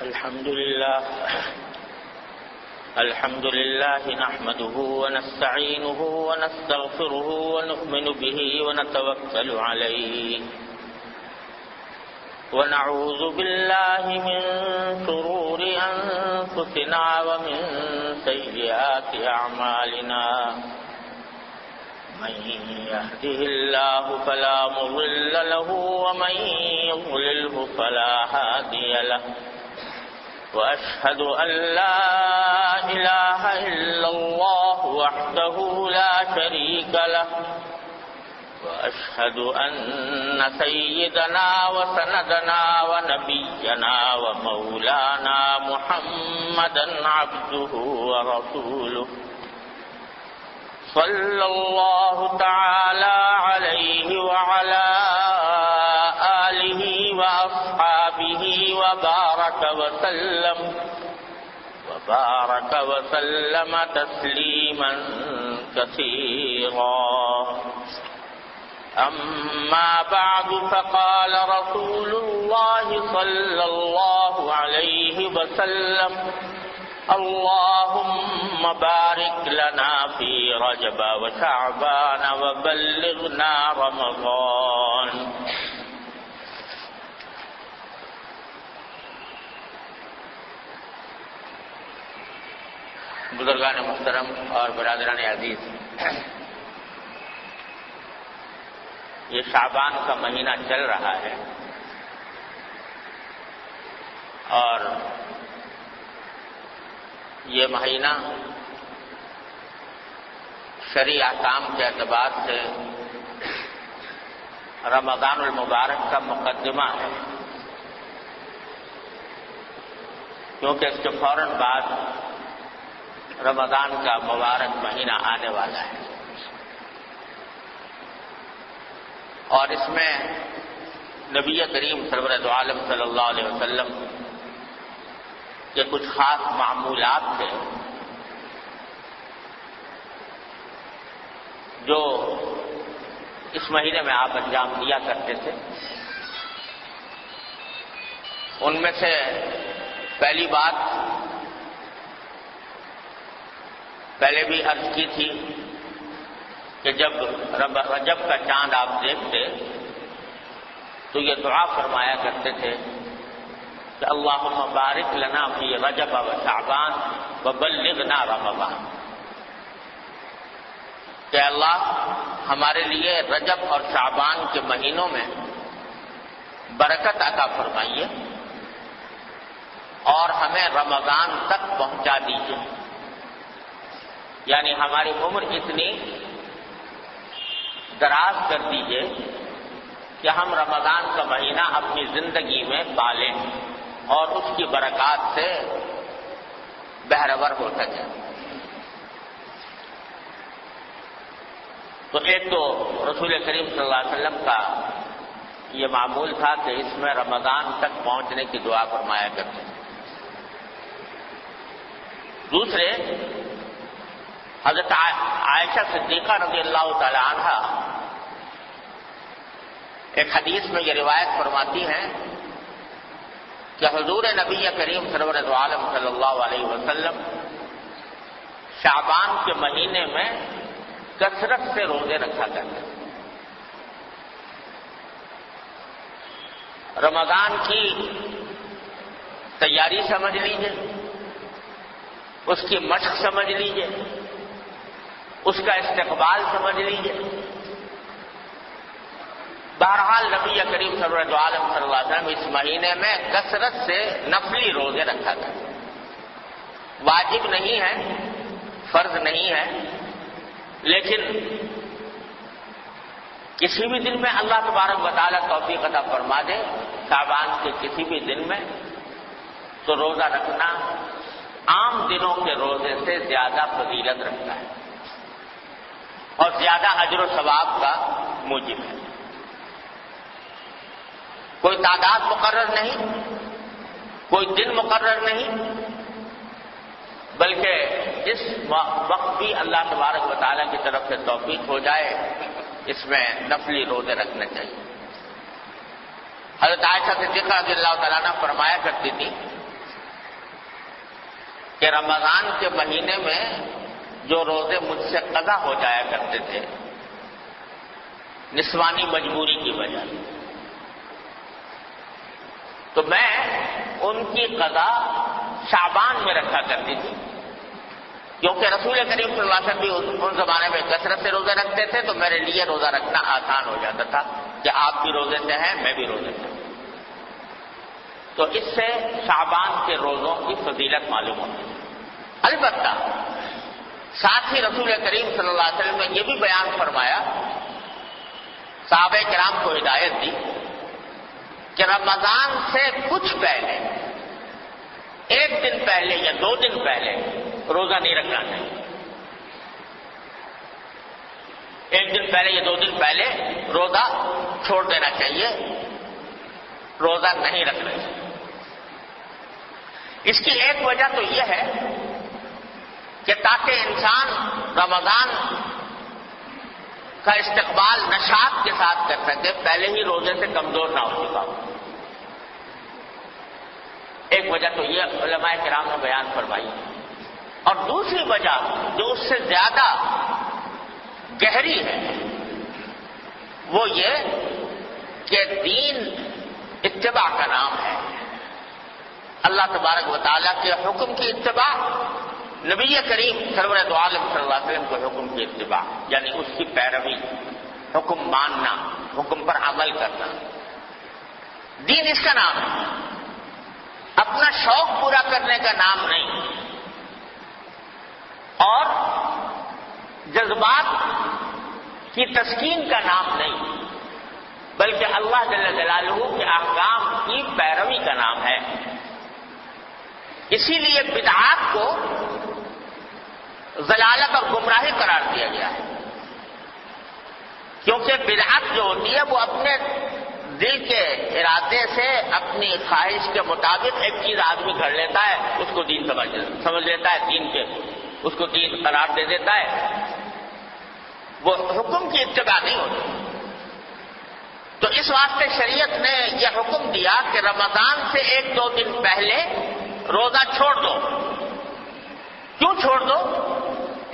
الحمد لله نحمده ونستعينه ونستغفره ونؤمن به ونتوكل عليه ونعوذ بالله من شرور أنفسنا ومن سيئات أعمالنا من يهده الله فلا مضل له ومن يضلله فلا هادي له وأشهد أن لا إله إلا الله وحده لا شريك له وأشهد أن سيدنا وسندنا ونبينا ومولانا محمدا عبده ورسوله صلى الله تعالى عليه وعلى آله وأصحابه وبارك وسلم تسليما كثيرا أما بعد فقال رسول الله صلى الله عليه وسلم اللهم بارك لنا في رجب وشعبان وبلغنا رمضان. بزرگان محترم اور برادران عزیز، یہ شعبان کا مہینہ چل رہا ہے اور یہ مہینہ شرعی احکام کے اعتبار سے رمضان المبارک کا مقدمہ ہے، کیونکہ اس کے فوراً بعد رمضان کا مبارک مہینہ آنے والا ہے اور اس میں نبی کریم سرور دو عالم صلی اللہ علیہ وسلم کے کچھ خاص معمولات تھے جو اس مہینے میں آپ انجام دیا کرتے تھے. ان میں سے پہلی بات پہلے بھی عرض کی تھی کہ جب رجب کا چاند آپ دیکھتے تو یہ دعا فرمایا کرتے تھے کہ اللہم بارک لنا فی رجب و شعبان وبلغنا رمضان، کہ اللہ ہمارے لیے رجب اور شعبان کے مہینوں میں برکت عطا فرمائیے اور ہمیں رمضان تک پہنچا دیجیے، یعنی ہماری عمر اتنی دراز کر دیجیے کہ ہم رمضان کا مہینہ اپنی زندگی میں پالیں اور اس کی برکات سے بہرور ہو سکے. تو ایک تو رسول کریم صلی اللہ علیہ وسلم کا یہ معمول تھا کہ اس میں رمضان تک پہنچنے کی دعا فرمایا کرتے تھے. دوسرے، حضرت عائشہ صدیقہ رضی اللہ تعالی عنہ ایک حدیث میں یہ روایت فرماتی ہیں کہ حضور نبی کریم سرور دو عالم صلی اللہ علیہ وسلم شعبان کے مہینے میں کثرت سے روزے رکھا کرتے تھے. رمضان کی تیاری سمجھ لیجئے، اس کی مشق سمجھ لیجئے، اس کا استقبال سمجھ لیجئے. بہرحال نبی کریم صلی اللہ علیہ وسلم اس مہینے میں کثرت سے نفلی روزے رکھا تھا. واجب نہیں ہے، فرض نہیں ہے، لیکن کسی بھی دن میں اللہ تبارک و تعالیٰ توفیق عطا فرما دے شعبان کے کسی بھی دن میں تو روزہ رکھنا عام دنوں کے روزے سے زیادہ فضیلت رکھتا ہے اور زیادہ اجر و ثواب کا موجب ہے. کوئی تعداد مقرر نہیں، کوئی دن مقرر نہیں، بلکہ جس وقت بھی اللہ تبارک و تعالیٰ کی طرف سے توفیق ہو جائے اس میں نفلی روزے رکھنے چاہیے. حضرت عائشہ صدیقہ رضی اللہ تعالیٰ عنہ فرمایا کرتی تھی کہ رمضان کے مہینے میں جو روزے مجھ سے قضا ہو جایا کرتے تھے نسوانی مجبوری کی وجہ سے، تو میں ان کی قضا شعبان میں رکھا کرتی تھی، کیونکہ رسول کریم صلی اللہ علیہ وسلم بھی ان زمانے میں کثرت سے روزے رکھتے تھے، تو میرے لیے روزہ رکھنا آسان ہو جاتا تھا کہ آپ بھی روزے سے ہیں میں بھی روزے سے ہوں۔ تو اس سے شعبان کے روزوں کی فضیلت معلوم ہوتی ہے۔ البتہ ساتھ ہی رسول کریم صلی اللہ علیہ وسلم نے یہ بھی بیان فرمایا، صحابہ کرام کو ہدایت دی کہ رمضان سے کچھ پہلے، ایک دن پہلے یا 2 دن پہلے روزہ نہیں رکھنا چاہیے۔ ایک دن پہلے یا 2 دن پہلے روزہ چھوڑ دینا چاہیے، روزہ نہیں رکھنا چاہیے۔ اس کی ایک وجہ تو یہ ہے کہ تاکہ انسان رمضان کا استقبال نشاط کے ساتھ کر سکے، پہلے ہی روزے سے کمزور نہ ہو چکا ہو۔ ایک وجہ تو یہ علماء کرام نے بیان فرمائی، اور دوسری وجہ جو اس سے زیادہ گہری ہے وہ یہ کہ دین اتباع کا نام ہے، اللہ تبارک و تعالیٰ کے حکم کی اتباع، نبی کریم سرور دو عالم صلی اللہ علیہ وسلم کے حکم کی اتباع، یعنی اس کی پیروی، حکم ماننا، حکم پر عمل کرنا، دین اس کا نام ہے، اپنا شوق پورا کرنے کا نام نہیں، اور جذبات کی تسکین کا نام نہیں، بلکہ اللہ جل جلالہ کے احکام کی پیروی کا نام ہے۔ اسی لیے بدعات کو ضلالت اور گمراہی قرار دیا گیا ہے، کیونکہ بدعت جو ہوتی ہے وہ اپنے دل کے ارادے سے اپنی خواہش کے مطابق ایک چیز آدمی کر لیتا ہے، اس کو دین سمجھ لیتا ہے، دین کے اس کو دین قرار دے دیتا ہے، وہ حکم کی اتباع نہیں ہوتی۔ تو اس واسطے شریعت نے یہ حکم دیا کہ رمضان سے 1-2 دن پہلے روزہ چھوڑ دو۔ کیوں چھوڑ دو؟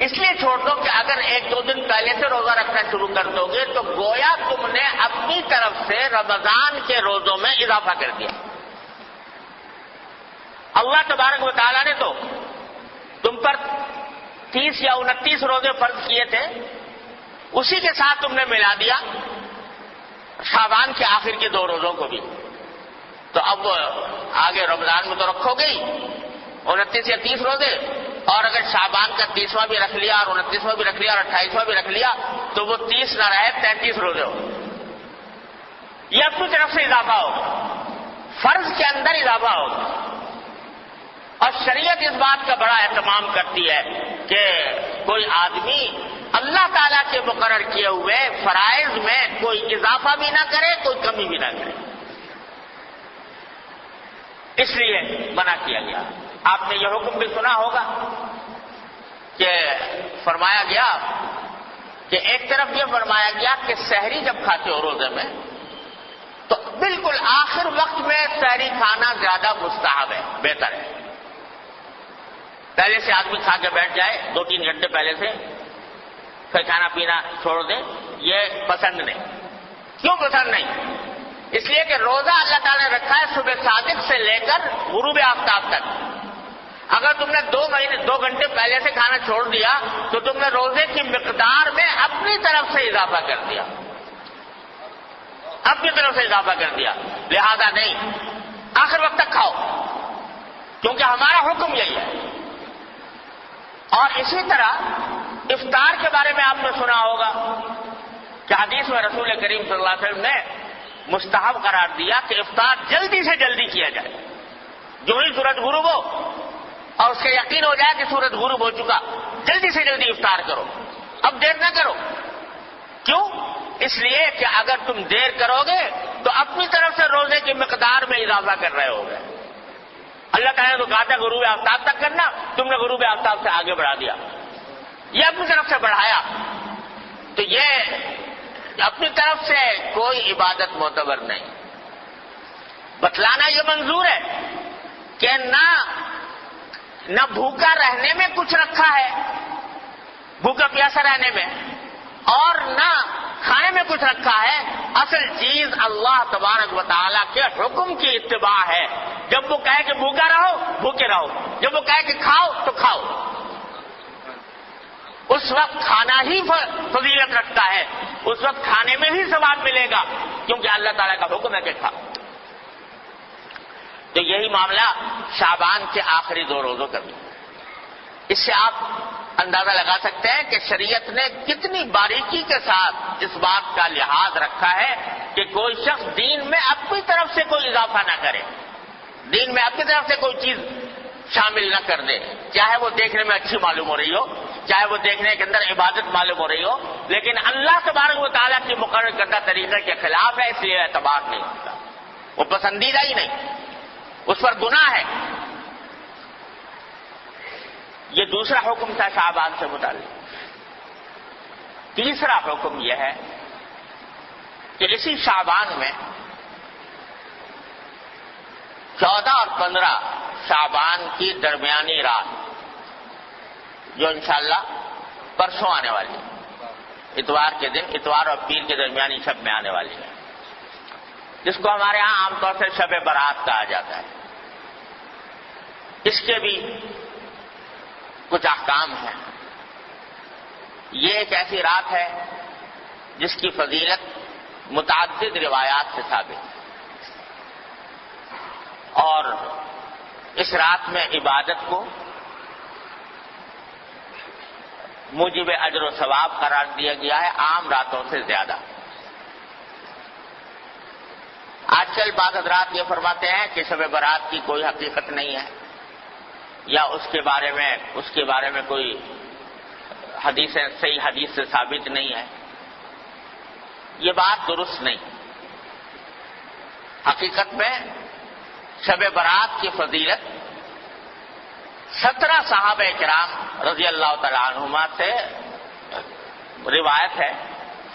اس لیے چھوڑ دو کہ اگر 1-2 دن پہلے سے روزہ رکھنا شروع کر دو گے تو گویا تم نے اپنی طرف سے رمضان کے روزوں میں اضافہ کر دیا۔ اللہ تبارک و تعالیٰ نے تو تم پر 30 یا 29 روزے فرض کیے تھے، اسی کے ساتھ تم نے ملا دیا شعبان کے آخر کے 2 روزوں کو بھی، تو اب آگے رمضان میں تو رکھو گے 29 یا 30 روزے، اور اگر شعبان کا 30واں بھی رکھ لیا اور 29واں بھی رکھ لیا اور 28واں بھی رکھ لیا تو وہ 30 نہ رہے 33 روزے ہو، یہ اپنی طرف سے اضافہ ہوگا، فرض کے اندر اضافہ ہوگا۔ اور شریعت اس بات کا بڑا اہتمام کرتی ہے کہ کوئی آدمی اللہ تعالیٰ کے مقرر کیے ہوئے فرائض میں کوئی اضافہ بھی نہ کرے، کوئی کمی بھی نہ کرے، اس لیے منع کیا گیا۔ آپ نے یہ حکم بھی سنا ہوگا کہ فرمایا گیا کہ ایک طرف یہ فرمایا گیا کہ سحری جب کھاتے ہو روزے میں تو بالکل آخر وقت میں سحری کھانا زیادہ مستحب ہے، بہتر ہے۔ پہلے سے آدمی کھا کے بیٹھ جائے 2-3 گھنٹے پہلے سے، پھر کھانا پینا چھوڑ دے، یہ پسند نہیں۔ کیوں پسند نہیں؟ اس لیے کہ روزہ اللہ تعالیٰ نے رکھا ہے صبح صادق سے لے کر غروب آفتاب تک۔ اگر تم نے 2 گھنٹے پہلے سے کھانا چھوڑ دیا تو تم نے روزے کی مقدار میں اپنی طرف سے اضافہ کر دیا، اپنی طرف سے اضافہ کر دیا، لہذا نہیں، آخر وقت تک کھاؤ، کیونکہ ہمارا حکم یہی ہے۔ اور اسی طرح افطار کے بارے میں آپ نے سنا ہوگا کہ حدیث میں رسول کریم صلی اللہ علیہ وسلم نے مستحب قرار دیا کہ افطار جلدی سے جلدی کیا جائے، جو ہی سورج غروب ہو اور اس کا یقین ہو جائے کہ سورج غروب ہو چکا، جلدی سے جلدی افطار کرو، اب دیر نہ کرو۔ کیوں؟ اس لیے کہ اگر تم دیر کرو گے تو اپنی طرف سے روزے کی مقدار میں اضافہ کر رہے ہوگے۔ اللہ تعالیٰ نے تو کہا تھا غروب آفتاب تک کرنا، تم نے غروب آفتاب سے آگے بڑھا دیا، یہ اپنی طرف سے بڑھایا، تو یہ اپنی طرف سے کوئی عبادت معتبر نہیں۔ بتلانا یہ منظور ہے کہ نہ نہ بھوکا رہنے میں کچھ رکھا ہے، بھوکا پیاسا رہنے میں، اور نہ کھانے میں کچھ رکھا ہے۔ اصل چیز اللہ تبارک و تعالیٰ کے حکم کی اتباع ہے۔ جب وہ کہے کہ بھوکا رہو، بھوکے رہو، جب وہ کہے کہ کھاؤ تو کھاؤ، اس وقت کھانا ہی فضیلت رکھتا ہے، اس وقت کھانے میں ہی ثواب ملے گا، کیونکہ اللہ تعالیٰ کا حکم ہے کہ کھاؤ۔ تو یہی معاملہ شعبان کے آخری 2 روزوں کا بھی۔ اس سے آپ اندازہ لگا سکتے ہیں کہ شریعت نے کتنی باریکی کے ساتھ اس بات کا لحاظ رکھا ہے کہ کوئی شخص دین میں اپنی طرف سے کوئی اضافہ نہ کرے، دین میں اپنی طرف سے کوئی چیز شامل نہ کر دے، چاہے وہ دیکھنے میں اچھی معلوم ہو رہی ہو، چاہے وہ دیکھنے کے اندر عبادت معلوم ہو رہی ہو، لیکن اللہ تبارک و تعالیٰ کی مقرر کردہ طریقے کے خلاف ہے، اس لیے اعتبار نہیں ہوتا، وہ پسندیدہ ہی نہیں، اس پر گناہ ہے۔ یہ دوسرا حکم تھا شعبان سے متعلق۔ تیسرا حکم یہ ہے کہ اسی شعبان میں 14 اور 15 شعبان کی درمیانی رات، جو انشاءاللہ پرسوں آنے والی ہے، اتوار کے دن، اتوار اور پیر کے درمیانی شب میں آنے والی ہے، جس کو ہمارے ہاں عام طور سے شب برات کہا جاتا ہے۔ اس کے بھی کچھ احکام ہیں۔ یہ ایک ایسی رات ہے جس کی فضیلت متعدد روایات سے ثابت ہے، اور اس رات میں عبادت کو موجب اجر و ثواب قرار دیا گیا ہے عام راتوں سے زیادہ۔ آج کل بعض حضرات یہ فرماتے ہیں کہ شب برات کی کوئی حقیقت نہیں ہے، یا اس کے بارے میں کوئی صحیح حدیث سے ثابت نہیں ہے۔ یہ بات درست نہیں۔ حقیقت میں شب برات کی فضیلت 17 صحابہ کرام رضی اللہ تعالی عنہما سے روایت ہے،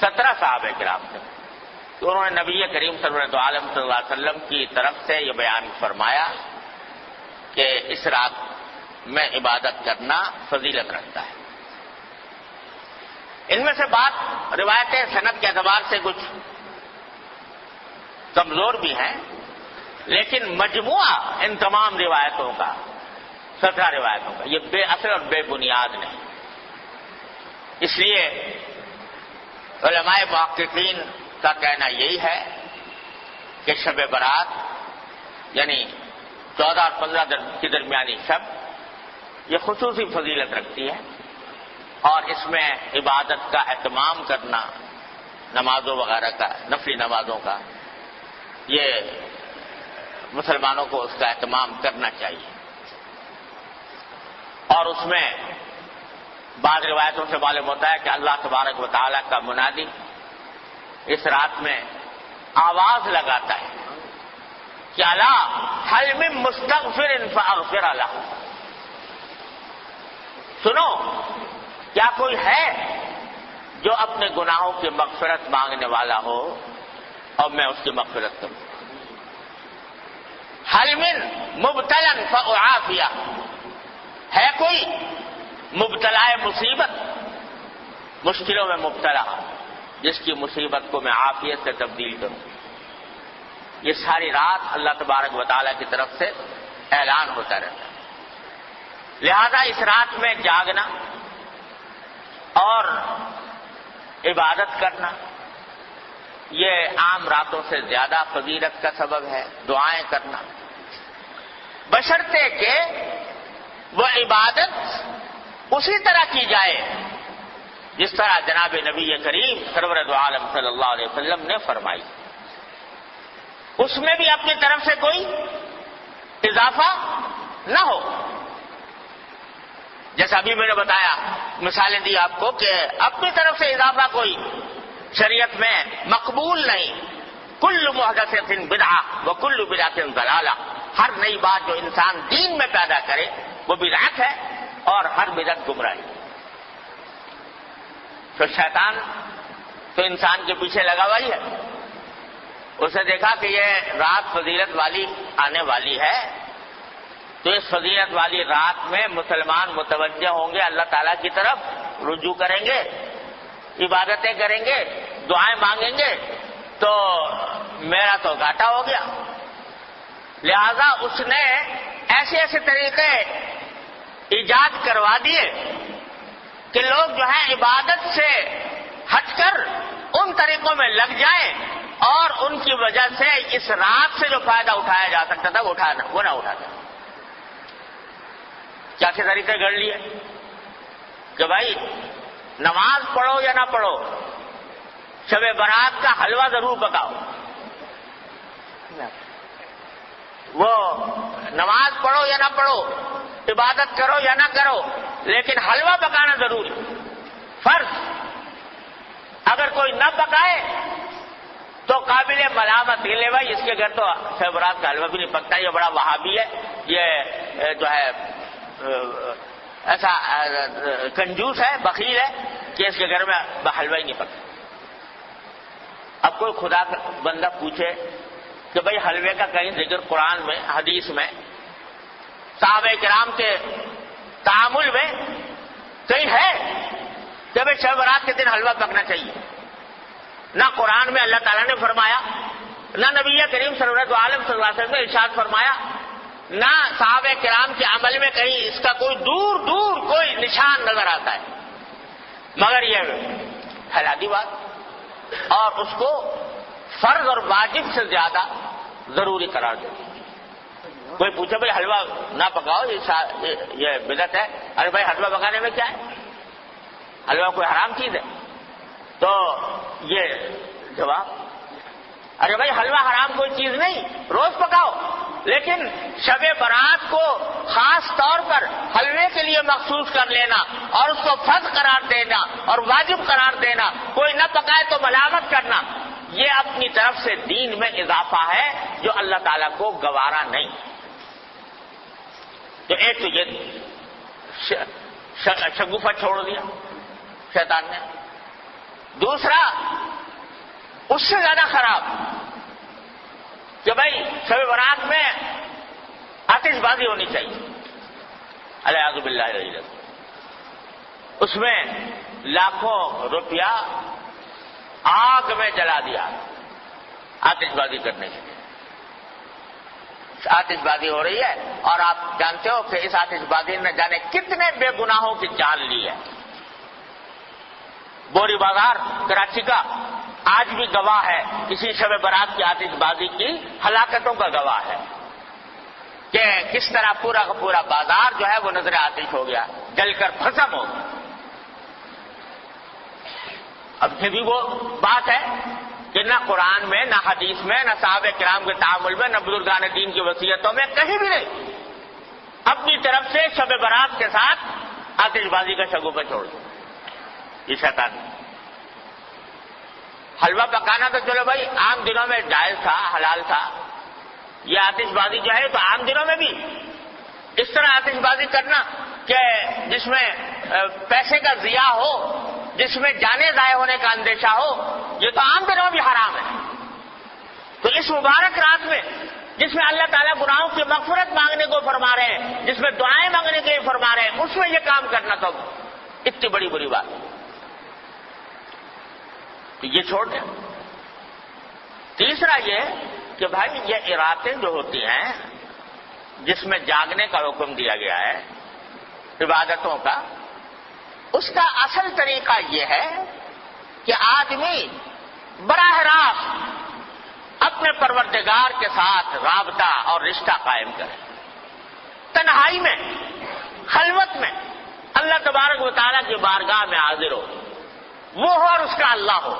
17 صحابہ کرام سے، کہ انہوں نے نبی کریم سرورت عالم صلی اللہ علیہ وسلم کی طرف سے یہ بیان فرمایا کہ اس رات میں عبادت کرنا فضیلت رکھتا ہے۔ ان میں سے بات روایتیں سند کے اعتبار سے کچھ کمزور بھی ہیں، لیکن مجموعہ ان تمام روایتوں کا، 17 روایتوں کا، یہ بے اثر اور بے بنیاد نہیں۔ اس لیے علماء محققین کا کہنا یہی ہے کہ شب برات یعنی 14 اور 15 کی درمیانی شب یہ خصوصی فضیلت رکھتی ہے، اور اس میں عبادت کا اہتمام کرنا، نمازوں وغیرہ کا، نفلی نمازوں کا، یہ مسلمانوں کو اس کا اہتمام کرنا چاہیے۔ اور اس میں بعض روایتوں سے معلوم ہوتا ہے کہ اللہ تبارک و تعالیٰ کا منادی اس رات میں آواز لگاتا ہے کہ الا حل من مستغفر فاغفر له، سنو کیا کوئی ہے جو اپنے گناہوں کی مغفرت مانگنے والا ہو اور میں اس کی مغفرت کروں۔ حل من مبتلا فاعافیہ، ہے کوئی مبتلا مصیبت، مشکلوں میں مبتلا، جس کی مصیبت کو میں عافیت سے تبدیل کروں۔ یہ ساری رات اللہ تبارک و تعالیٰ کی طرف سے اعلان ہوتا رہتا ہے۔ لہذا اس رات میں جاگنا اور عبادت کرنا یہ عام راتوں سے زیادہ فضیلت کا سبب ہے۔ دعائیں کرنا، بشرطے کہ وہ عبادت اسی طرح کی جائے جس طرح جناب نبی کریم سرور دو عالم صلی اللہ علیہ وسلم نے فرمائی، اس میں بھی اپنی طرف سے کوئی اضافہ نہ ہو۔ جیسا ابھی میں نے بتایا، مثالیں دی آپ کو کہ اپنی طرف سے اضافہ کوئی شریعت میں مقبول نہیں۔ کل محدثۃ بدعہ وکل بدعۃ ضلالہ، ہر نئی بات جو انسان دین میں پیدا کرے وہ بدعت ہے، اور ہر بدعت گمراہی۔ تو شیطان تو انسان کے پیچھے لگا ہوا ہی ہے، اسے دیکھا کہ یہ رات فضیلت والی آنے والی ہے، تو اس فضیلت والی رات میں مسلمان متوجہ ہوں گے، اللہ تعالیٰ کی طرف رجوع کریں گے، عبادتیں کریں گے، دعائیں مانگیں گے، تو میرا تو گھاٹا ہو گیا۔ لہذا اس نے ایسے ایسے طریقے ایجاد کروا دیے کہ لوگ جو ہے عبادت سے ہٹ کر ان طریقوں میں لگ جائیں اور ان کی وجہ سے اس رات سے جو فائدہ اٹھایا جا سکتا تھا وہ نہ اٹھا سکتا۔ کیا کے طریقے گھڑ لیے کہ بھائی نماز پڑھو یا نہ پڑھو، شب برات کا حلوہ ضرور پکاؤ۔ وہ نماز پڑھو یا نہ پڑھو، عبادت کرو یا نہ کرو، لیکن حلوہ پکانا ضروری، فرض۔ اگر کوئی نہ پکائے تو قابل ملامت، یہ لے بھائی اس کے گھر تو شب برات کا حلوہ بھی نہیں پکتا، یہ بڑا وہابی ہے، یہ جو ہے ایسا کنجوس ہے، بخیل ہے کہ اس کے گھر میں حلوہ ہی نہیں پکتا۔ اب کوئی خدا کا بندہ پوچھے کہ بھائی حلوے کا کہیں ذکر قرآن میں، حدیث میں، صحابہ کرام کے تعامل میں کہیں ہے کہ بھائی شب برات کے دن حلوہ پکنا چاہیے؟ نہ قرآن میں اللہ تعالیٰ نے فرمایا، نہ نبی کریم صلی اللہ علیہ وسلم نے ارشاد فرمایا، نہ صحابہ کرام کے عمل میں کہیں اس کا کوئی دور دور کوئی نشان نظر آتا ہے، مگر یہ پھیلا دی بات اور اس کو فرض اور واجب سے زیادہ ضروری قرار دیتی۔ کوئی پوچھے بھائی حلوہ نہ پکاؤ، یہ بدعت ہے، ارے بھائی حلوہ پکانے میں کیا ہے؟ حلوہ کوئی حرام چیز ہے؟ تو یہ جواب، ارے بھائی حلوہ حرام کوئی چیز نہیں، روز پکاؤ، لیکن شب برات کو خاص طور پر حلوے کے لیے مخصوص کر لینا اور اس کو فرض قرار دینا اور واجب قرار دینا، کوئی نہ پکائے تو ملامت کرنا، یہ اپنی طرف سے دین میں اضافہ ہے جو اللہ تعالیٰ کو گوارا نہیں۔ تو ایک تو یہ شگوفہ چھوڑ دیا شیطان نے، دوسرا اس سے زیادہ خراب کہ بھائی شب برات میں آتش بازی ہونی چاہیے، الیاذ باللہ العلی، اس میں لاکھوں روپیہ آگ میں جلا دیا آتش بازی کرنے کے لیے۔ آتش بازی ہو رہی ہے اور آپ جانتے ہو کہ اس آتش بازی نے جانے کتنے بے گناہوں کی جان لی ہے۔ بوری بازار کراچی کا آج بھی گواہ ہے کسی شب برات کی آتش بازی کی ہلاکتوں کا گواہ ہے کہ کس طرح پورا کا پورا بازار جو ہے وہ نظر آتش ہو گیا، جل کر بھسم ہو گیا۔ اب یہ بھی وہ بات ہے کہ نہ قرآن میں، نہ حدیث میں، نہ صحابہ کرام کے تعامل میں، نہ بزرگان دین کی وصیتوں میں کہیں بھی نہیں، اپنی طرف سے شب برات کے ساتھ آتش بازی کا شگوفہ چھوڑ دیا یہ شیطان۔ حلوہ پکانا تو چلو بھائی عام دنوں میں جائز تھا، حلال تھا، یہ آتش بازی جو ہے تو عام دنوں میں بھی اس طرح آتش بازی کرنا کہ جس میں پیسے کا ضیاع ہو، جس میں جانیں ضائع ہونے کا اندیشہ ہو، یہ تو عام دنوں میں بھی حرام ہے۔ تو اس مبارک رات میں جس میں اللہ تعالیٰ گناہوں کی مغفرت مانگنے کو فرما رہے ہیں، جس میں دعائیں مانگنے کے فرما رہے ہیں، اس میں یہ کام کرنا تو اتنی بڑی بری بات ہے، تو یہ چھوڑ دیں۔ تیسرا یہ کہ بھائی یہ راتیں جو ہوتی ہیں جس میں جاگنے کا حکم دیا گیا ہے عبادتوں کا، اس کا اصل طریقہ یہ ہے کہ آدمی براہ راست اپنے پروردگار کے ساتھ رابطہ اور رشتہ قائم کرے، تنہائی میں، خلوت میں اللہ تبارک و تعالیٰ کی بارگاہ میں حاضر ہو، وہ ہو اور اس کا اللہ ہو،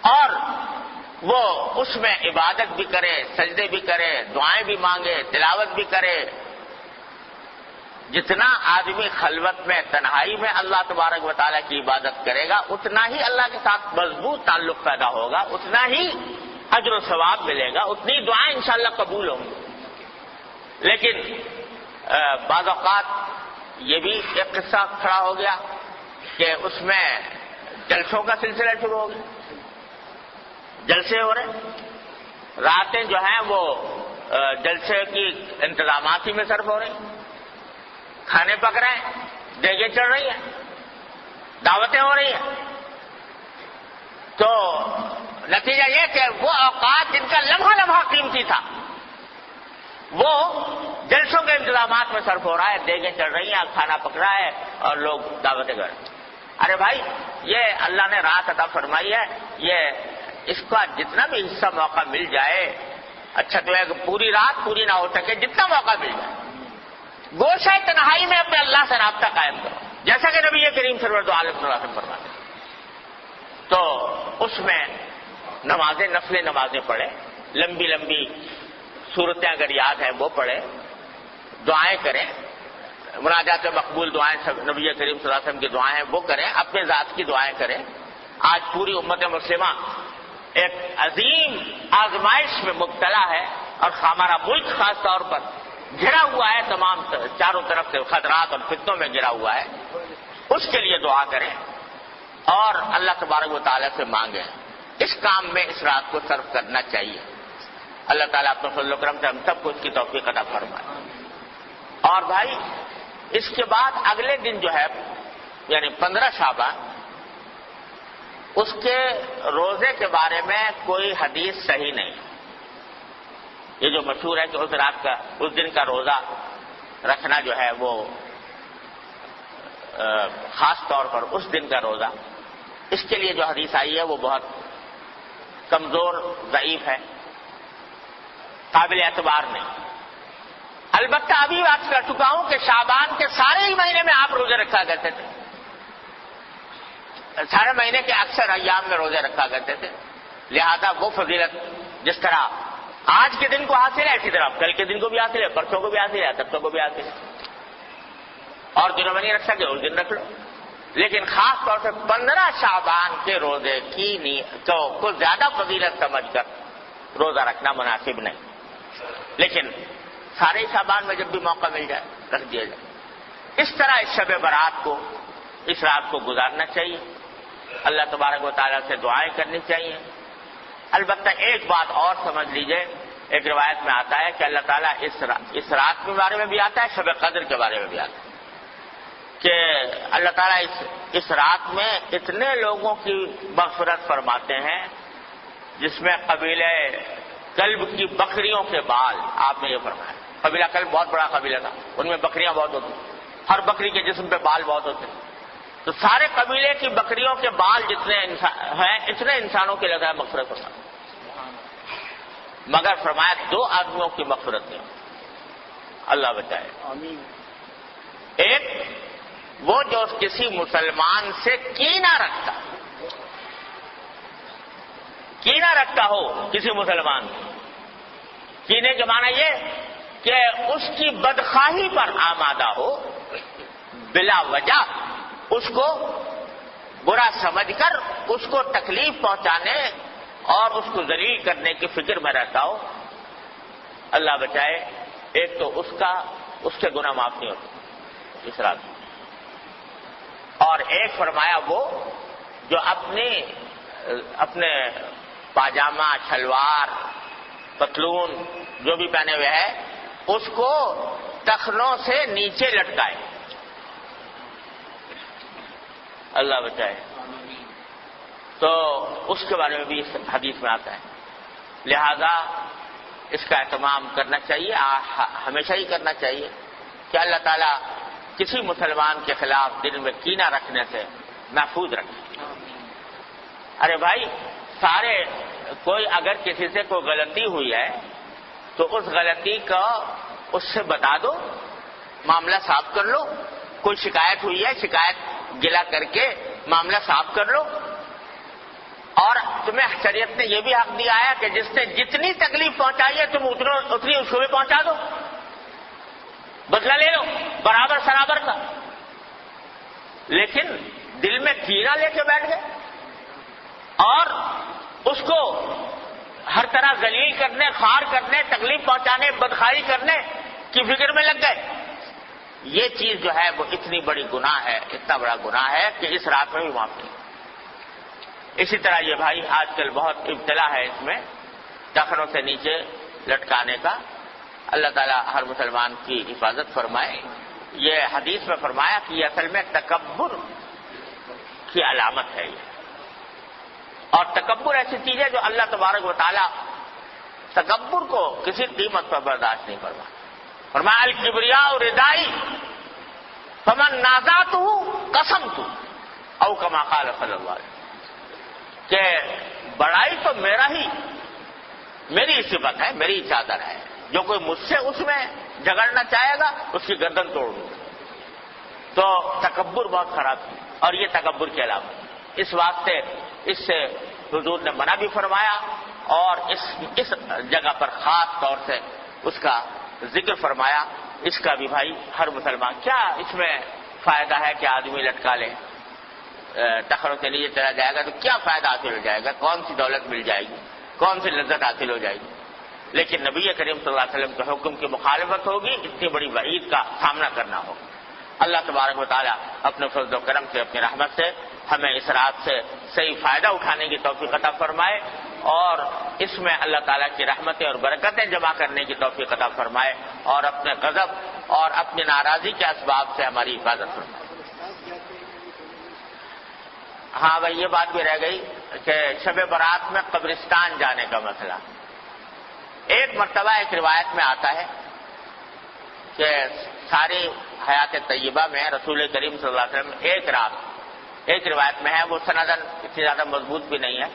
اور وہ اس میں عبادت بھی کرے، سجدے بھی کرے، دعائیں بھی مانگے، تلاوت بھی کرے۔ جتنا آدمی خلوت میں، تنہائی میں اللہ تبارک و تعالیٰ کی عبادت کرے گا، اتنا ہی اللہ کے ساتھ مضبوط تعلق پیدا ہوگا، اتنا ہی اجر و ثواب ملے گا، اتنی دعائیں انشاءاللہ قبول ہوں گی۔ لیکن بعض اوقات یہ بھی ایک قصہ کھڑا ہو گیا کہ اس میں جلسوں کا سلسلہ شروع ہو گیا، جلسے ہو رہے، راتیں جو ہیں وہ جلسے کی انتظامات ہی میں صرف ہو رہی، کھانے پک رہے ہیں، دیگیں چڑھ رہی ہیں، دعوتیں ہو رہی ہیں. تو نتیجہ یہ کہ وہ اوقات جن کا لمحہ لمحہ قیمتی تھا وہ جلسوں کے انتظامات میں صرف ہو رہا ہے، دیگیں چڑھ رہی ہیں، کھانا پک رہا ہے اور لوگ دعوتیں کر رہے ہیں. ارے بھائی، یہ اللہ نے رات عطا فرمائی ہے، یہ اس کا جتنا بھی حصہ موقع مل جائے، اچھا تو ہے کہ پوری رات پوری نہ ہو سکے، جتنا موقع مل جائے گوشہ تنہائی میں اپنے اللہ سے رابطہ قائم کرو، جیسا کہ نبی کریم سرور عالم صلی اللہ علیہ وسلم فرماتے ہیں. تو اس میں نمازیں، نفل نمازیں پڑھے، لمبی لمبی صورتیں اگر یاد ہیں وہ پڑھے، دعائیں کریں، مناجات مقبول دعائیں، نبی کریم صلی اللہ علیہ وسلم کی دعائیں ہیں وہ کریں، اپنے ذات کی دعائیں کریں. آج پوری امت مسلمہ ایک عظیم آزمائش میں مبتلا ہے اور ہمارا ملک خاص طور پر گھرا ہوا ہے، تمام چاروں طرف سے خطرات اور فتنوں میں گھرا ہوا ہے. اس کے لیے دعا کریں اور اللہ تبارک و تعالیٰ سے مانگیں. اس کام میں اس رات کو صرف کرنا چاہیے. اللہ تعالیٰ اپنے فضل و کرم سے ہم سب کو اس کی توفیق عطا فرمائے. اور بھائی، اس کے بعد اگلے دن جو ہے یعنی 15 شعبان، اس کے روزے کے بارے میں کوئی حدیث صحیح نہیں. یہ جو مشہور ہے کہ اس رات کا، اس دن کا روزہ رکھنا جو ہے وہ خاص طور پر اس دن کا روزہ، اس کے لیے جو حدیث آئی ہے وہ بہت کمزور، ضعیف ہے، قابل اعتبار نہیں. البتہ ابھی بات کر چکا ہوں کہ شعبان کے سارے ہی مہینے میں آپ روزے رکھا کرتے تھے، سارے مہینے کے اکثر ایام میں روزے رکھا کرتے تھے. لہذا وہ فضیلت جس طرح آج کے دن کو حاصل ہے، اسی طرح کل کے دن کو بھی حاصل ہے، پرسوں کو بھی حاصل ہے، ترسوں کو بھی حاصل ہے. اور دنوں میں نہیں رکھ سکے اس دن رکھ لو. لیکن خاص طور سے 15 شعبان کے روزے کی کو زیادہ فضیلت سمجھ کر روزہ رکھنا مناسب نہیں. لیکن سارے شعبان میں جب بھی موقع مل جائے رکھ دیا جائے. اس طرح اس شب برات کو، اس رات کو گزارنا چاہیے. اللہ تبارک و تعالیٰ سے دعائیں کرنی چاہیے. البتہ ایک بات اور سمجھ لیجئے، ایک روایت میں آتا ہے کہ اللہ تعالیٰ اس رات کے بارے میں بھی آتا ہے، شب قدر کے بارے میں بھی آتا ہے کہ اللہ تعالیٰ اس رات میں اتنے لوگوں کی مغفرت فرماتے ہیں جس میں قبیلہ کلب کی بکریوں کے بال، آپ نے یہ فرمایا. قبیلہ کلب بہت بڑا قبیلہ تھا، ان میں بکریاں بہت ہوتی، ہر بکری کے جسم پہ بال بہت ہوتے. تو سارے قبیلے کی بکریوں کے بال جتنے ہیں اتنے انسانوں کے لگا مغفرت ہوتا، مگر فرمایا 2 آدمیوں کی مغفرت نہیں. اللہ بچائے. ایک وہ جو کسی مسلمان سے کینہ رکھتا ہو کسی مسلمان سے. کینے کے معنی یہ کہ اس کی بدخواہی پر آمادہ ہو، بلا وجہ اس کو برا سمجھ کر اس کو تکلیف پہنچانے اور اس کو ذلیل کرنے کی فکر میں رہتا ہو. اللہ بچائے. ایک تو اس کے گناہ معاف نہیں ہوتے اس رات میں، اور ایک فرمایا وہ جو اپنے پاجامہ، شلوار، پتلون جو بھی پہنے ہوئے ہے اس کو ٹخنوں سے نیچے لٹکائے. اللہ بچائے. تو اس کے بارے میں بھی اس حدیث میں آتا ہے. لہذا اس کا اہتمام کرنا چاہیے، ہمیشہ ہی کرنا چاہیے کہ اللہ تعالیٰ کسی مسلمان کے خلاف دل میں کینہ رکھنے سے محفوظ رکھے. ارے بھائی، کوئی اگر کسی سے کوئی غلطی ہوئی ہے تو اس غلطی کا اس سے بتا دو، معاملہ صاف کر لو. کوئی شکایت ہوئی ہے، شکایت گلا کر کے معاملہ صاف کر لو. اور تمہیں شریعت نے یہ بھی حق دیا ہے کہ جس نے جتنی تکلیف پہنچائی ہے تم اتنی اس کو بھی پہنچا دو، بدلہ لے لو برابر سرابر کا. لیکن دل میں کینہ لے کے بیٹھ گئے اور اس کو ہر طرح ذلیل کرنے، خار کرنے، تکلیف پہنچانے، بدخواہی کرنے کی فکر میں لگ گئے. یہ چیز جو ہے وہ اتنی بڑی گناہ ہے، اتنا بڑا گناہ ہے کہ اس رات میں بھی معاف نہیں. اسی طرح یہ بھائی آج کل بہت ابتلا ہے اس میں ٹخنوں سے نیچے لٹکانے کا. اللہ تعالیٰ ہر مسلمان کی حفاظت فرمائے. یہ حدیث میں فرمایا کہ یہ اصل میں تکبر کی علامت ہے یہ. اور تکبر ایسی چیز ہے جو اللہ تبارک و تعالیٰ تکبر کو کسی قیمت پر برداشت نہیں فرماتا. فرمایا الکبریاء ردائی فمن نازعتہ قسمت او کما قال صلی اللہ علیہ وسلم کہ بڑائی تو میری صفت ہے، میری چادر ہے. جو کوئی مجھ سے اس میں جھگڑنا چاہے گا اس کی گردن توڑ دوں. تو تکبر بہت خراب ہے اور یہ تکبر کے علاوہ اس واسطے اس سے حضور نے منع بھی فرمایا اور اس جگہ پر خاص طور سے اس کا ذکر فرمایا. اس کا بھی بھائی ہر مسلمان، کیا اس میں فائدہ ہے کہ آدمی لٹکا لے، تخروں کے لیے چلا جائے گا تو کیا فائدہ حاصل ہو جائے گا، کون سی دولت مل جائے گی، کون سی لذت حاصل ہو جائے گی. لیکن نبی کریم صلی اللہ علیہ وسلم کے حکم کی مخالفت ہوگی، اتنی بڑی وعید کا سامنا کرنا ہوگا. اللہ تبارک و تعالیٰ اپنے فضل و کرم سے، اپنی رحمت سے ہمیں اس رات سے صحیح فائدہ اٹھانے کی توفیق عطا فرمائے اور اس میں اللہ تعالیٰ کی رحمتیں اور برکتیں جمع کرنے کی توفیق عطا فرمائے اور اپنے غضب اور اپنی ناراضی کے اسباب سے ہماری حفاظت فرمائے. ہاں بھائی، یہ بات بھی رہ گئی کہ شب برات میں قبرستان جانے کا مسئلہ. ایک مرتبہ ایک روایت میں آتا ہے کہ ساری حیات طیبہ میں رسول کریم صلی اللہ علیہ وسلم ایک رات، ایک روایت میں ہے، وہ سندن اتنی زیادہ مضبوط بھی نہیں ہے،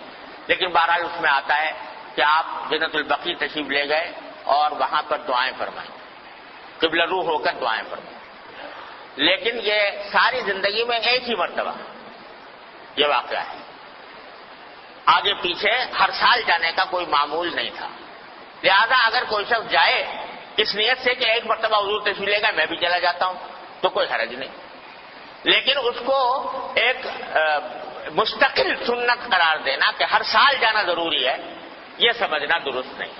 لیکن بہرحال اس میں آتا ہے کہ آپ جنت البقیع تشریف لے گئے اور وہاں پر دعائیں فرمائیں، قبلہ رو ہو کر دعائیں فرمائیں. لیکن یہ ساری زندگی میں ایک ہی مرتبہ یہ واقعہ ہے. آگے پیچھے ہر سال جانے کا کوئی معمول نہیں تھا. لہذا اگر کوئی شخص جائے اس نیت سے کہ ایک مرتبہ حضور تشریف لے گا میں بھی چلا جاتا ہوں تو کوئی حرج نہیں، لیکن اس کو ایک مستقل سنت قرار دینا کہ ہر سال جانا ضروری ہے، یہ سمجھنا درست نہیں.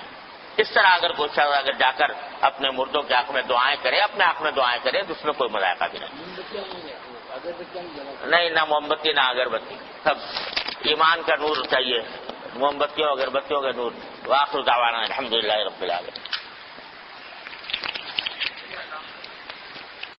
اس طرح اگر کوئی شخص اگر جا کر اپنے مردوں کے حق میں دعائیں کرے، اپنے حق میں دعائیں کرے تو اس میں کوئی مذائقہ بھی نہیں. نہ موم بتی نہ اگربتی، سب ایمان کا نور چاہیے، موم بتیوں اگربتیوں کا نور. واخر دعوانا الحمدللہ رب العالمین.